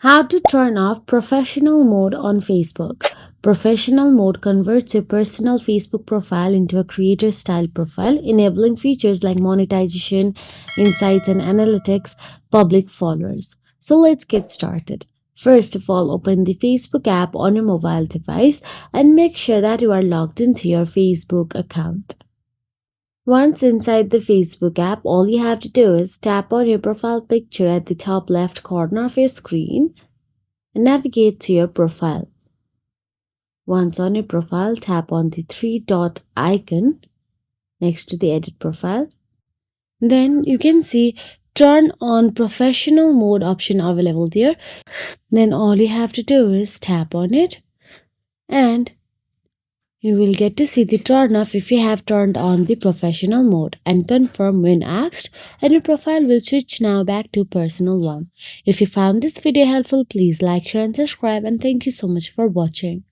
How to turn off professional mode on Facebook. Professional mode converts your personal Facebook profile into a creator style profile, enabling features like monetization, insights, and analytics, public followers. So let's get started. First of all, open the Facebook app on your mobile device and make sure that you are logged into your Facebook account. Once inside the Facebook app, all you have to do is tap on your profile picture at the top left corner of your screen and navigate to your profile. Once on your profile, tap on the three dot icon next to the edit profile. Then you can see turn on professional mode option available there. Then all you have to do is tap on it and you will get to see the turn off if you have turned on the professional mode and confirm when asked, and your profile will switch now back to personal one. If you found this video helpful, please like, share and subscribe, and thank you so much for watching.